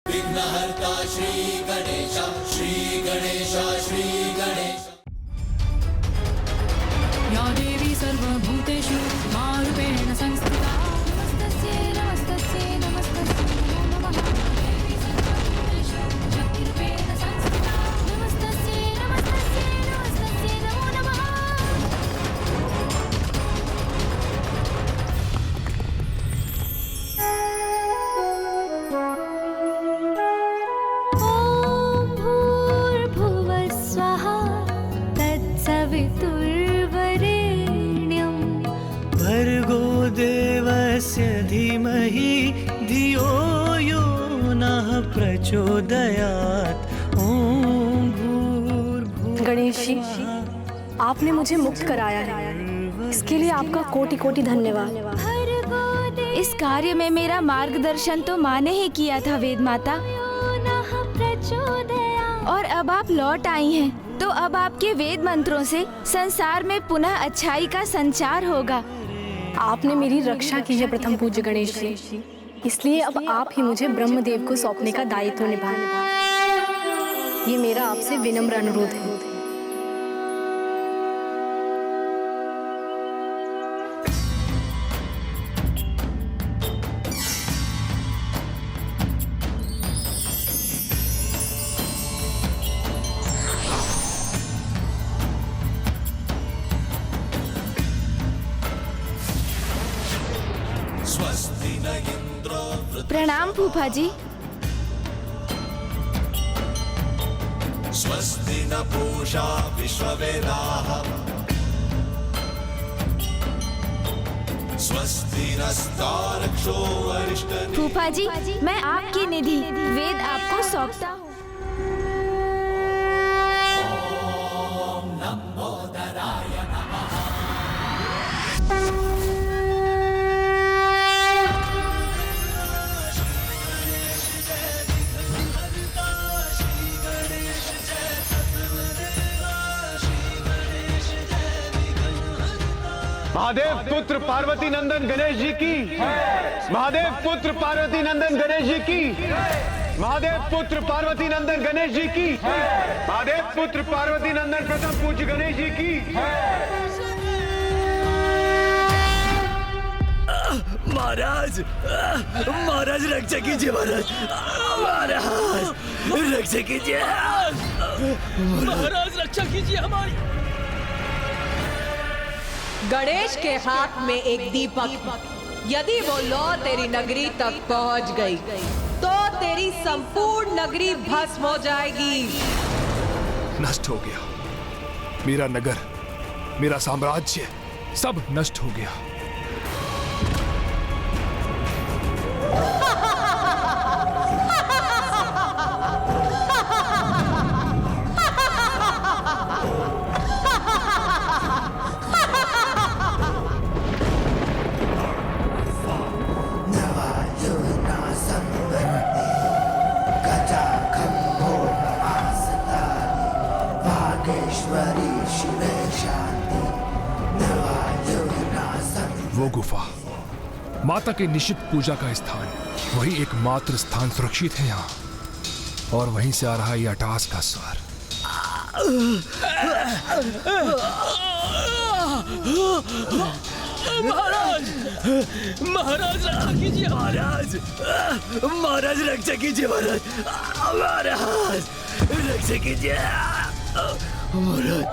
विघ्नहर्ता श्री गणेश, श्री गणेश, श्री गणेश। या देवी सर्वभूतेषु मारूपेण संस्थिता नमस्तस्यै नमस्तस्यै नमस्तस्यै नमो नमः। देवी सर्वभूतेषु शक्तिरूपेण संस्थिता नमस्तस्यै नमस्तस्यै नमस्तस्यै नमो नमः। ॐ भूर्भुवः स्वः तत्सवितुर्वरेण्यं भर्गो देवस्य धीमहि धियो यो नः प्रचोदयात्। ॐ भूर्भुवः गणेश जी, आपने मुझे मुक्त कराया है, इसके लिए आपका कोटि कोटि धन्यवाद। इस कार्य में मेरा मार्गदर्शन तो माँ ने ही किया था वेद माता, और अब आप लौट आई हैं, तो अब आपके वेद मंत्रों से संसार में पुनः अच्छाई का संचार होगा। आपने मेरी रक्षा की है प्रथम पूज्य गणेश जी, इसलिए अब आप ही मुझे ब्रह्मदेव को सौंपने का दायित्व निभाएं। ये मेरा आपसे विनम्र अनुरोध है। स्वस्ति न इंद्रो प्रणाम फूफा जी। स्वस्ति न पूषा विश्ववेदाः, स्वस्ति नस्तार्क्ष्यो अरिष्टनेमिः। फूफा जी, मैं आपकी निधि वेद आपको सौंपता हूँ। महादेव पुत्र पार्वती नंदन गणेश जी की, महादेव पुत्र पार्वती नंदन गणेश जी की, महादेव पुत्र पार्वती नंदन गणेश जी की, महादेव पुत्र पार्वती नंदन प्रथम पूज्य गणेश जी की। महाराज, महाराज रक्षा कीजिए, महाराज, महाराज रक्षा कीजिए, महाराज रक्षा कीजिए हमारी। गणेश के हाथ में एक दीपक, यदि वो लौ तेरी नगरी तक पहुंच गई तो तेरी संपूर्ण नगरी भस्म हो जाएगी। नष्ट हो गया मेरा नगर, मेरा साम्राज्य सब नष्ट हो गया। वो गुफा माता के निश्चित पूजा का स्थान, वही एकमात्र स्थान सुरक्षित है यहाँ, और वहीं से आ रहा ये अटास का स्वर। महाराज, महाराज रक्षा कीजिए, महाराज, महाराज रक्षा कीजिए, महाराज, महाराज रक्षा कीजिए, महाराज।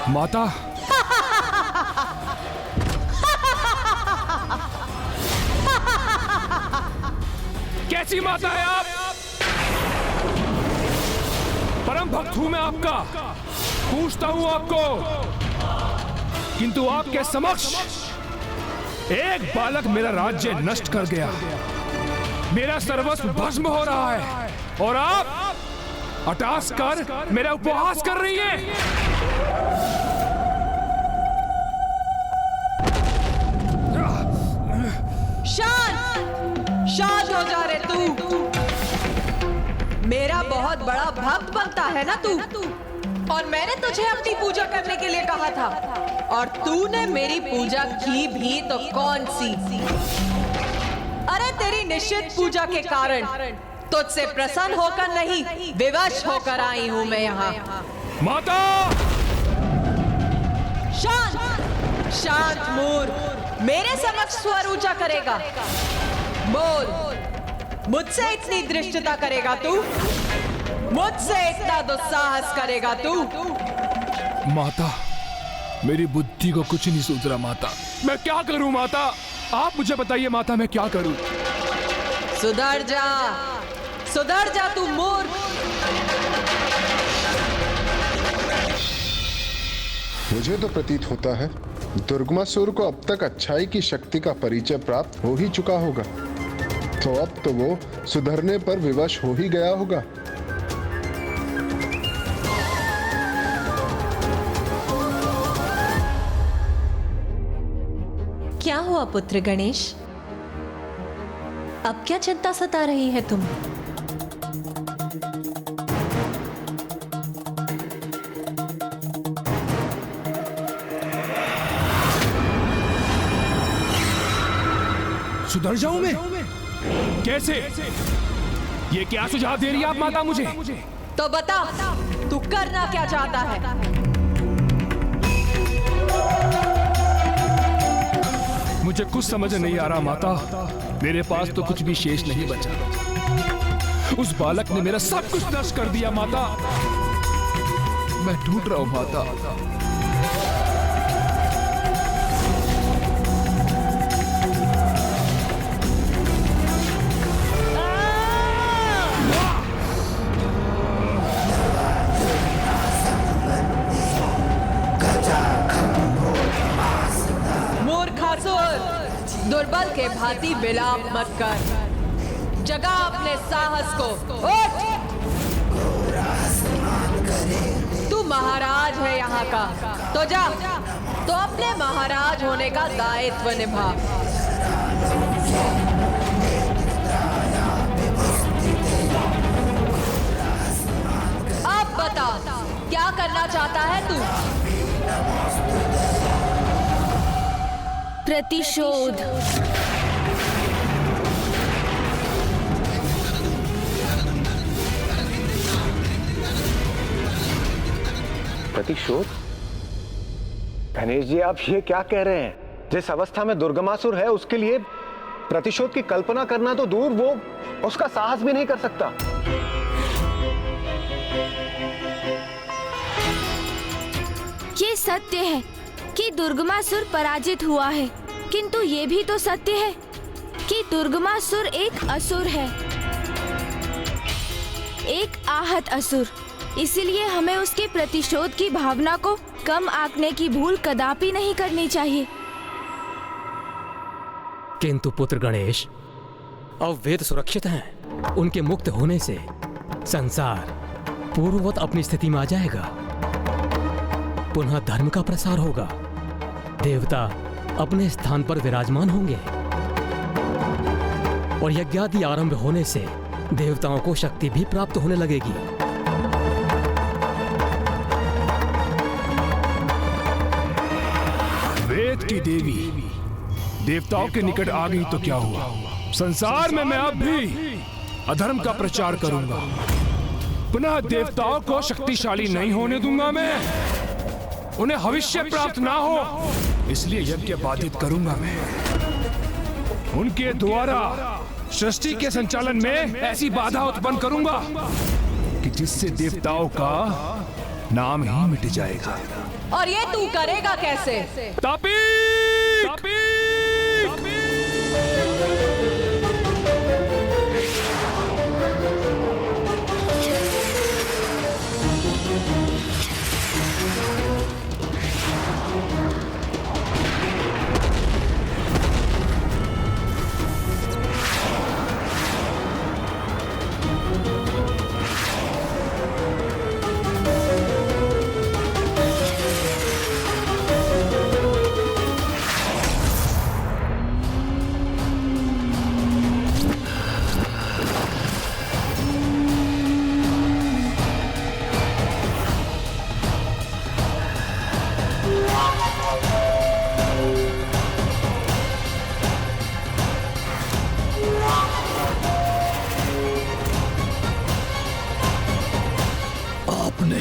माता, कैसी माता है आप? परम भक्त हूं मैं आपका, पूछता हूं आपको, किंतु आपके समक्ष एक बालक मेरा राज्य नष्ट कर गया, मेरा सर्वस्व भस्म हो रहा है, और अटास कर मेरा उपहास कर रही है। शांत हो जा रे तू। मेरा बहुत बड़ा भक्त बनता है ना तू, और मैंने तुझे अपनी पूजा करने के लिए कहा था, और तूने मेरी पूजा की भी तो कौन सी? अरे तेरी निश्चित पूजा के कारण तुझसे प्रसन्न होकर नहीं, विवश होकर आई हूं मैं यहाँ। माता! शांत शांत मूर्ख, मेरे समक्ष स्वर ऊंचा करेगा? बोल, मुझसे इतनी धृष्टता करेगा तू? मुझसे इतना दुस्साहस करेगा तू? माता, मेरी बुद्धि को कुछ नहीं सूझ रहा माता। मैं क्या करूं माता? आप मुझे बताइए माता, मैं क्या करूं? सुधर जा तू मूर्ख। मुझे तो प्रतीत होता है दुर्गमासुर को अब तक अच्छाई की शक्ति का परिचय प्राप्त हो ही चुका होगा, तो अब तो वो सुधरने पर विवश हो ही गया होगा। क्या हुआ पुत्र गणेश? अब क्या चिंता सता रही है तुम? सुधर जाऊं मैं? कैसे? ये क्या सुझाव दे रही है आप माता मुझे? तो बता, तू करना क्या चाहता है? मुझे कुछ समझ नहीं आ रहा माता। मेरे पास तो कुछ भी शेष नहीं बचा। उस बालक ने मेरा सब कुछ नष्ट कर दिया माता। मैं टूट रहा हूं माता। दुर्बल के भांति विलाप मत कर, जगा अपने साहस को। उठ! तू महाराज है यहाँ का, तो जा, तो अपने महाराज होने का दायित्व निभा। अब बता, क्या करना चाहता है तू? प्रतिशोध। प्रतिशोध? गणेश जी, आप ये क्या कह रहे हैं? जिस अवस्था में दुर्गमासुर है उसके लिए प्रतिशोध की कल्पना करना तो दूर, वो उसका साहस भी नहीं कर सकता। ये सत्य है कि दुर्गमासुर पराजित हुआ है, किंतु ये भी तो सत्य है कि दुर्गमासुर एक असुर है, एक आहत असुर। इसीलिए हमें उसके प्रतिशोध की भावना को कम आंकने की भूल कदापि नहीं करनी चाहिए। किंतु पुत्र गणेश, अब वेद सुरक्षित हैं। उनके मुक्त होने से संसार पूर्ववत अपनी स्थिति में आ जाएगा। पुनः धर्म का प्रसार होगा, देवता अपने स्थान पर विराजमान होंगे, और यज्ञादि आरंभ होने से देवताओं को शक्ति भी प्राप्त होने लगेगी। वेद की देवी देवताओं के निकट आ गई तो क्या हुआ? संसार में मैं अब भी अधर्म का प्रचार करूंगा। पुनः देवताओं को शक्तिशाली नहीं होने दूंगा मैं। उन्हें भविष्य प्राप्त ना हो, इसलिए यज्ञ बाधित करूंगा मैं। उनके द्वारा सृष्टि के संचालन में ऐसी बाधा उत्पन्न करूंगा कि जिससे देवताओं का नाम ही मिट जाएगा। और ये तू करेगा कैसे? तापीक! तापीक!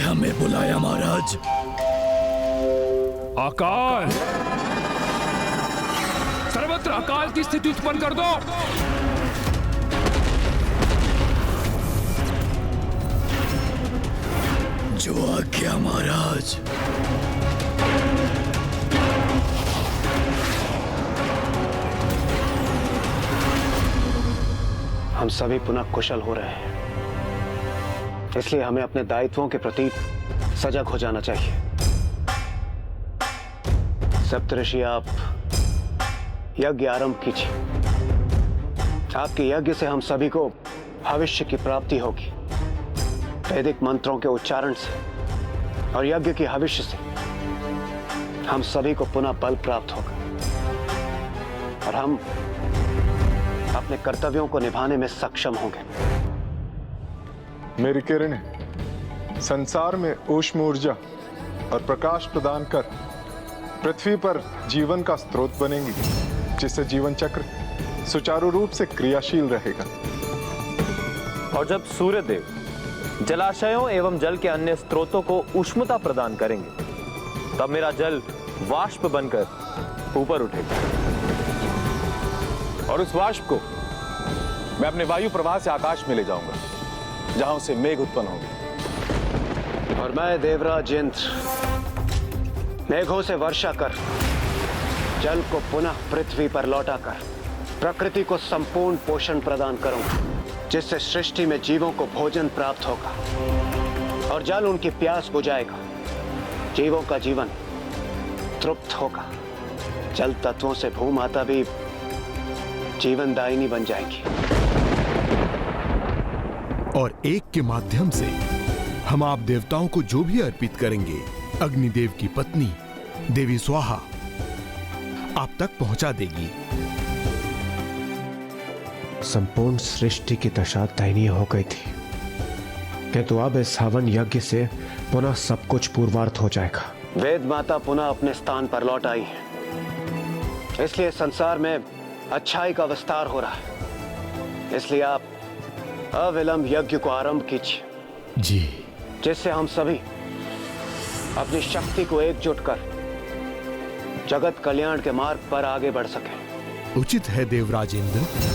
हमें बुलाया महाराज? अकाल, सर्वत्र अकाल की स्थिति उत्पन्न कर दो। जो आज्ञा महाराज। हम सभी पुनः कुशल हो रहे हैं, इसलिए हमें अपने दायित्वों के प्रति सजग हो जाना चाहिए। सप्तऋषि, आप यज्ञ आरंभ कीजिए। आपके यज्ञ से हम सभी को भविष्य की प्राप्ति होगी। वैदिक मंत्रों के उच्चारण से और यज्ञ की हविष्य से हम सभी को पुनः बल प्राप्त होगा और हम अपने कर्तव्यों को निभाने में सक्षम होंगे। मेरी किरणें संसार में ऊष्म ऊर्जा और प्रकाश प्रदान कर पृथ्वी पर जीवन का स्रोत बनेंगी, जिससे जीवन चक्र सुचारू रूप से क्रियाशील रहेगा। और जब सूर्य देव जलाशयों एवं जल के अन्य स्रोतों को उष्णता प्रदान करेंगे, तब मेरा जल वाष्प बनकर ऊपर उठेगा और उस वाष्प को मैं अपने वायु प्रवाह से आकाश में ले जाऊंगा, जहां से मेघ उत्पन्न होंगे। और मैं देवराज इंद्र मेघों से वर्षा कर जल को पुनः पृथ्वी पर लौटाकर प्रकृति को संपूर्ण पोषण प्रदान करूंगा, जिससे सृष्टि में जीवों को भोजन प्राप्त होगा और जल उनकी प्यास बुझाएगा। जीवों का जीवन तृप्त होगा। जल तत्वों से भूमाता भी जीवनदायिनी बन जाएगी। और एक के माध्यम से हम आप देवताओं को जो भी अर्पित करेंगे, अग्निदेव की पत्नी देवी स्वाहा आप तक पहुंचा देगी। संपूर्ण सृष्टि की दशा दयनीय हो गई थी, किंतु अब इस हवन यज्ञ से पुनः सब कुछ पूर्वार्थ हो जाएगा। वेद माता पुनः अपने स्थान पर लौट आई है, इसलिए संसार में अच्छाई का विस्तार हो रहा है। इसलिए आप अविलंब यज्ञ को आरंभ कीजिए जी, जिससे हम सभी अपनी शक्ति को एकजुट कर जगत कल्याण के मार्ग पर आगे बढ़ सकें। उचित है देवराज इंद्र।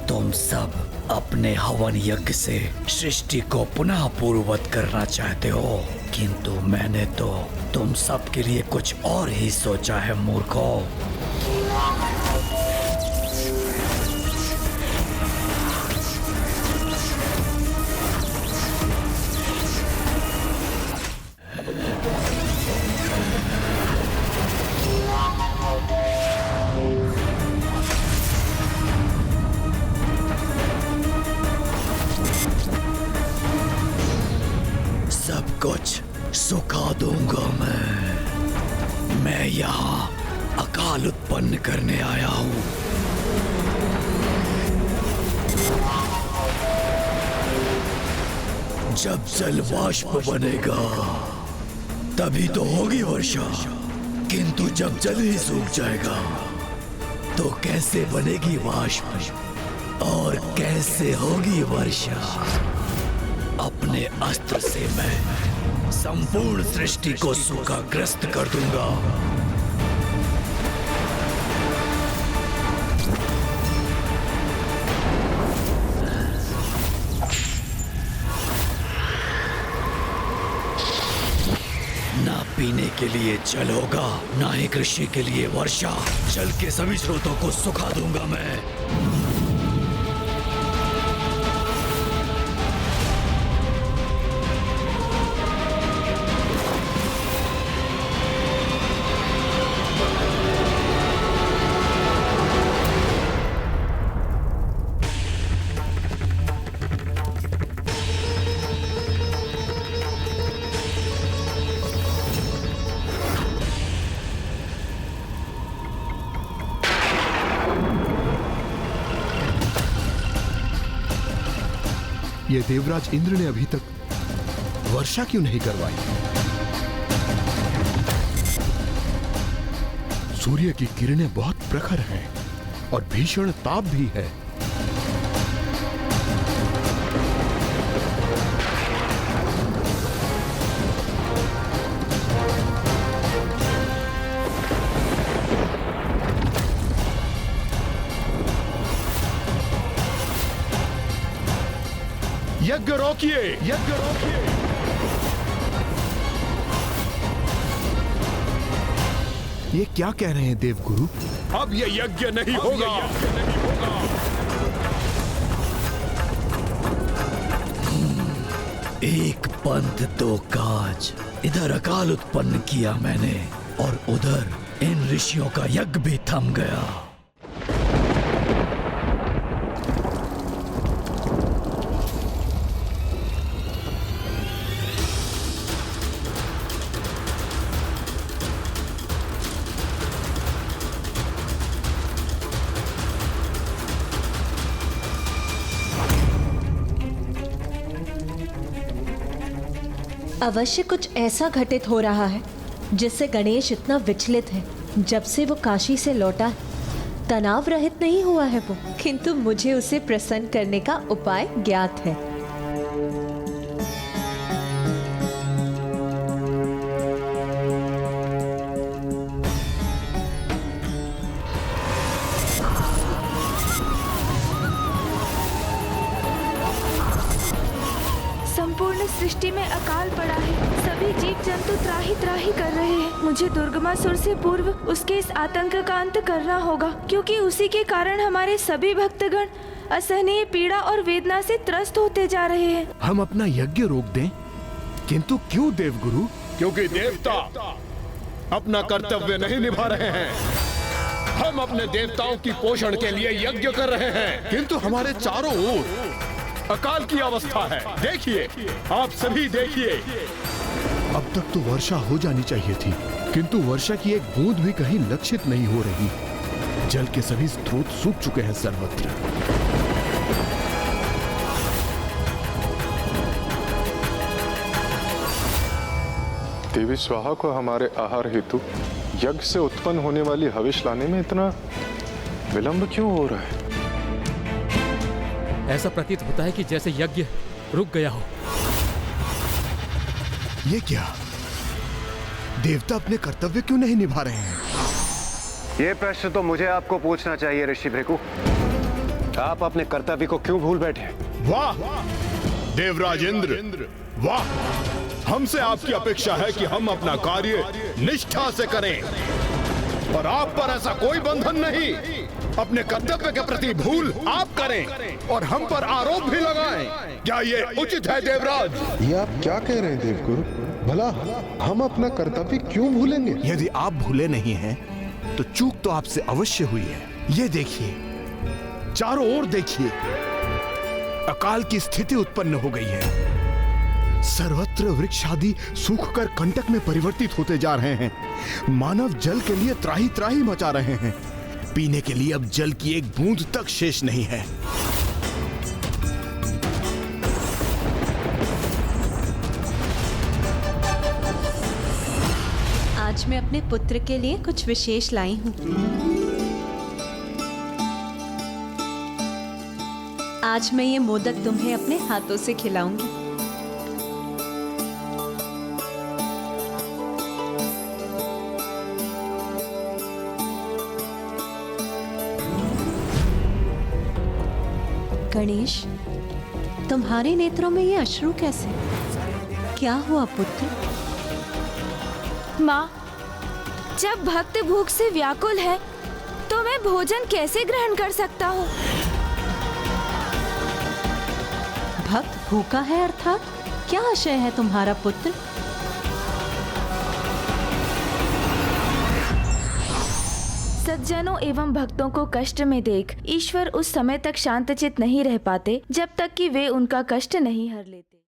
तुम सब अपने हवन यज्ञ से सृष्टि को पुनः पूर्ववत करना चाहते हो, किंतु मैंने तो तुम सब के लिए कुछ और ही सोचा है मूर्खों। सब कुछ सुखा दूंगा मैं यहाँ अकाल उत्पन्न करने आया हूँ। जब जल वाष्प बनेगा तभी तो होगी वर्षा, किंतु जब जल ही सूख जाएगा तो कैसे बनेगी वाष्प और कैसे होगी वर्षा। अपने अस्त्र से मैं संपूर्ण सृष्टि को सूखाग्रस्त कर दूंगा। ना पीने के लिए जल होगा, ना ही कृषि के लिए वर्षा। जल के सभी स्रोतों को सुखा दूंगा मैं। ये देवराज इंद्र ने अभी तक वर्षा क्यों नहीं करवाई? सूर्य की किरणें बहुत प्रखर हैं और भीषण ताप भी है। यज्ञ रोकिए, यज्ञ रोकिए। ये क्या कह रहे हैं देवगुरु? अब ये यज्ञ नहीं होगा। एक पंथ दो काज। इधर अकाल उत्पन्न किया मैंने और उधर इन ऋषियों का यज्ञ भी थम गया। अवश्य कुछ ऐसा घटित हो रहा है जिससे गणेश इतना विचलित है। जब से वो काशी से लौटा तनाव रहित नहीं हुआ है वो, किंतु मुझे उसे प्रसन्न करने का उपाय ज्ञात है। संपूर्ण सृष्टि में अकाल पड़ा है। सभी जीव जंतु त्राही त्राही कर रहे हैं। मुझे दुर्गमासुर से पूर्व उसके इस आतंक का अंत करना होगा, क्योंकि उसी के कारण हमारे सभी भक्तगण असहनीय पीड़ा और वेदना से त्रस्त होते जा रहे हैं। हम अपना यज्ञ रोक दें, किंतु क्यों देवगुरु? क्योंकि देवता अपना कर्तव्य नहीं निभा रहे हैं। हम अपने देवताओं की पोषण के लिए यज्ञ कर रहे हैं, किंतु हमारे चारों ओर अकाल की अवस्था है। देखिए, आप सभी देखिए। अब तक तो वर्षा हो जानी चाहिए थी, किंतु वर्षा की एक बूंद भी कहीं लक्षित नहीं हो रही। जल के सभी स्रोत सूख चुके हैं सर्वत्र। देवी स्वाहा को हमारे आहार हेतु यज्ञ से उत्पन्न होने वाली हविष लाने में इतना विलंब क्यों हो रहा है? ऐसा प्रतीत होता है कि जैसे यज्ञ रुक गया हो। ये क्या? देवता अपने कर्तव्य क्यों नहीं निभा रहे हैं? ये प्रश्न तो मुझे आपको पूछना चाहिए ऋषि भृगु। आप अपने कर्तव्य को क्यों भूल बैठे? वाह देवराज इंद्र, वाह! हमसे आपकी अपेक्षा है कि हम अपना कार्य निष्ठा से करें, और आप पर ऐसा कोई बंधन नहीं। अपने कर्तव्य के प्रति भूल आप करें और हम पर आरोप भी लगाएं। क्या ये उचित है देवराज? ये आप क्या कह रहे हैं देवगुरु? भला हम अपना कर्तव्य क्यों भूलेंगे? यदि आप भूले नहीं हैं, तो चूक तो आपसे अवश्य हुई है। ये देखिए, चारों ओर देखिए, अकाल की स्थिति उत्पन्न हो गई है। सर्वत्र वृक्ष आदि सूखकर कंटक में परिवर्तित होते जा रहे हैं। मानव जल के लिए त्राही त्राही मचा रहे हैं। पीने के लिए अब जल की एक बूंद तक शेष नहीं है। आज मैं अपने पुत्र के लिए कुछ विशेष लाई हूँ। आज मैं ये मोदक तुम्हें अपने हाथों से खिलाऊंगी। गणेश, तुम्हारे नेत्रों में ये अश्रु कैसे? क्या हुआ पुत्र? माँ, जब भक्त भूख से व्याकुल है तो मैं भोजन कैसे ग्रहण कर सकता हूँ? भक्त भूखा है अर्थात क्या आशय है तुम्हारा पुत्र? सज्जनों एवं भक्तों को कष्ट में देख ईश्वर उस समय तक शांतचित नहीं रह पाते जब तक कि वे उनका कष्ट नहीं हर लेते।